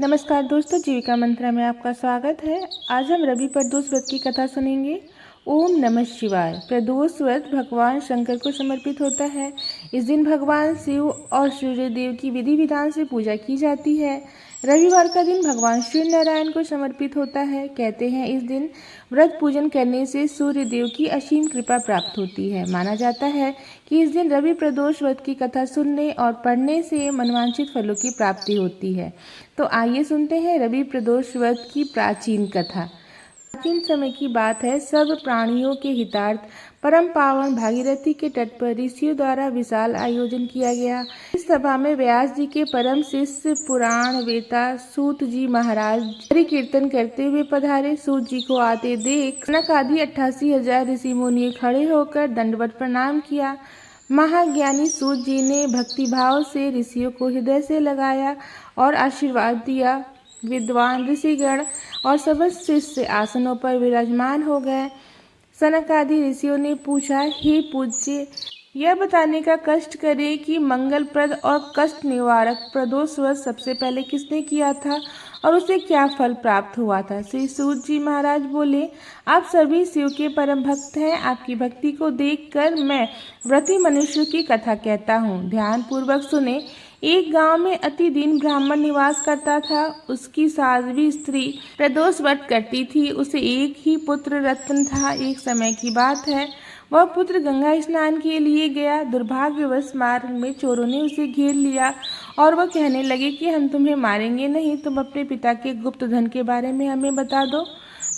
नमस्कार दोस्तों, जीविका मंत्रा में आपका स्वागत है। आज हम रवि प्रदोष व्रत की कथा सुनेंगे। ओम नमः शिवाय। प्रदोष व्रत भगवान शंकर को समर्पित होता है। इस दिन भगवान शिव और सूर्य देव की विधि विधान से पूजा की जाती है। रविवार का दिन भगवान सूर्य नारायण को समर्पित होता है। कहते हैं इस दिन व्रत पूजन करने से सूर्य देव की असीम कृपा प्राप्त होती है। माना जाता है कि इस दिन रवि प्रदोष व्रत की कथा सुनने और पढ़ने से मनवांछित फलों की प्राप्ति होती है। तो आइए सुनते हैं रवि प्रदोष व्रत की प्राचीन कथा। प्राचीन समय की बात है। सब प्राणियों के हितार्थ परम पावन भागीरथी के तट पर ऋषियों द्वारा विशाल आयोजन किया गया। इस सभा में व्यास जी के परम शिष्य पुराण वेता सूत जी महाराज हरि कीर्तन करते हुए पधारे। सूत जी को आते देख सनक आदि 88,000 ऋषि मुनि खड़े होकर दंडवत प्रणाम किया। महाज्ञानी सूत जी ने भक्ति भाव से ऋषियों को हृदय से लगाया और आशीर्वाद दिया। विद्वान ऋषिगण और समस्त शिष्य आसनों पर विराजमान हो गए। सनक आदि ऋषियों ने पूछा, हे पूज्य, यह बताने का कष्ट करें कि मंगलप्रद और कष्ट निवारक प्रदोष व्रत सबसे पहले किसने किया था और उसे क्या फल प्राप्त हुआ था। श्री सूत जी महाराज बोले, आप सभी शिव के परम भक्त हैं। आपकी भक्ति को देखकर मैं व्रती मनुष्य की कथा कहता हूँ। ध्यान पूर्वक सुने। एक गांव में अति दीन ब्राह्मण निवास करता था। उसकी साध्वी स्त्री प्रदोष व्रत करती थी। उसे एक ही पुत्र रत्न था। एक समय की बात है, वह पुत्र गंगा स्नान के लिए गया। दुर्भाग्यवश मार्ग में चोरों ने उसे घेर लिया और वह कहने लगे कि हम तुम्हें मारेंगे नहीं, तुम अपने पिता के गुप्त धन के बारे में हमें बता दो।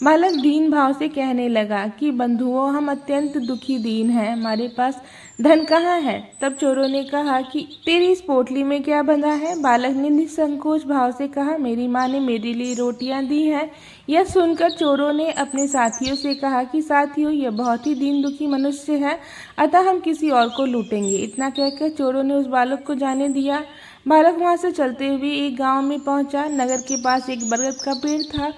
बालक दीन भाव से कहने लगा कि बंधुओं, हम अत्यंत दुखी दीन हैं, हमारे पास धन कहाँ है। तब चोरों ने कहा कि तेरी इस पोटली में क्या बंधा है। बालक ने निसंकोच भाव से कहा, मेरी माँ ने मेरे लिए रोटियां दी हैं। यह सुनकर चोरों ने अपने साथियों से कहा कि साथियों, यह बहुत ही दीन दुखी मनुष्य है, अतः हम किसी और को लूटेंगे। इतना कहकर चोरों ने उस बालक को जाने दिया। बालक वहां से चलते हुए एक गांव में पहुंचा। नगर के पास एक बरगद का पेड़ था।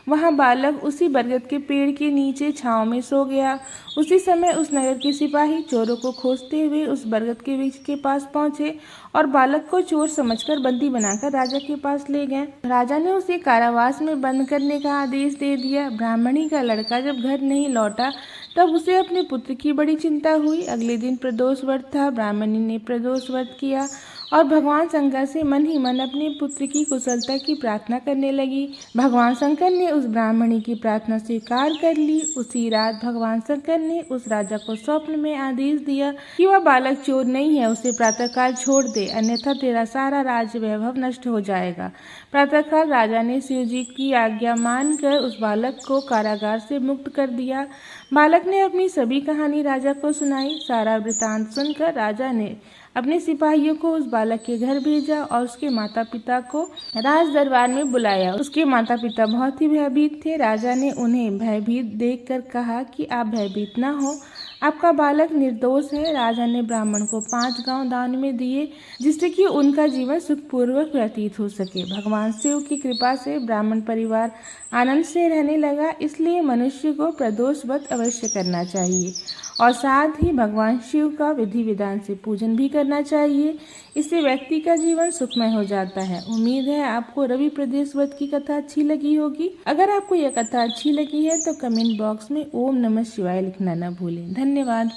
वहां बालक उसी बरगद के पेड़ के नीचे छांव में सो गया। उसी समय उस नगर के सिपाही चोरों को खोजते हुए उस बरगद के वृक्ष के पास पहुंचे और बालक को चोर समझकर बंदी बनाकर राजा के पास ले गए। राजा ने उसे कारावास में बंद करने का आदेश दे दिया। ब्राह्मणी का लड़का जब घर नहीं लौटा तब उसे अपने पुत्र की बड़ी चिंता हुई। अगले दिन प्रदोष व्रत था। ब्राह्मणी ने प्रदोष व्रत किया और भगवान शंकर से मन ही मन अपने पुत्र की कुशलता की प्रार्थना करने लगी। भगवान शंकर ने उस ब्राह्मणी की प्रार्थना स्वीकार कर ली। उसी रात भगवान शंकर ने उस राजा को स्वप्न में आदेश दिया कि वह बालक चोर नहीं है, उसे प्रातःकाल छोड़ दे, अन्यथा तेरा सारा राज्य वैभव नष्ट हो जाएगा। प्रातःकाल राजा ने शिव जी की आज्ञा मानकर उस बालक को कारागार से मुक्त कर दिया। बालक ने अपनी सभी कहानी राजा को सुनाई। सारा वृतांत सुनकर राजा ने अपने सिपाहियों को उस बालक के घर भेजा और उसके माता पिता को राज दरबार में बुलाया। उसके माता पिता बहुत ही भयभीत थे। राजा ने उन्हें भयभीत देखकर कहा कि आप भयभीत न हो, आपका बालक निर्दोष है। राजा ने ब्राह्मण को 5 गांव दान में दिए, जिससे कि उनका जीवन सुखपूर्वक व्यतीत हो सके। भगवान शिव की कृपा से ब्राह्मण परिवार आनंद से रहने लगा। इसलिए मनुष्य को प्रदोष व्रत अवश्य करना चाहिए और साथ ही भगवान शिव का विधि विधान से पूजन भी करना चाहिए। इससे व्यक्ति का जीवन सुखमय हो जाता है। उम्मीद है आपको रवि प्रदोष व्रत की कथा अच्छी लगी होगी। अगर आपको यह कथा अच्छी लगी है तो कमेंट बॉक्स में ओम नमः शिवाय लिखना न भूलें। धन्यवाद।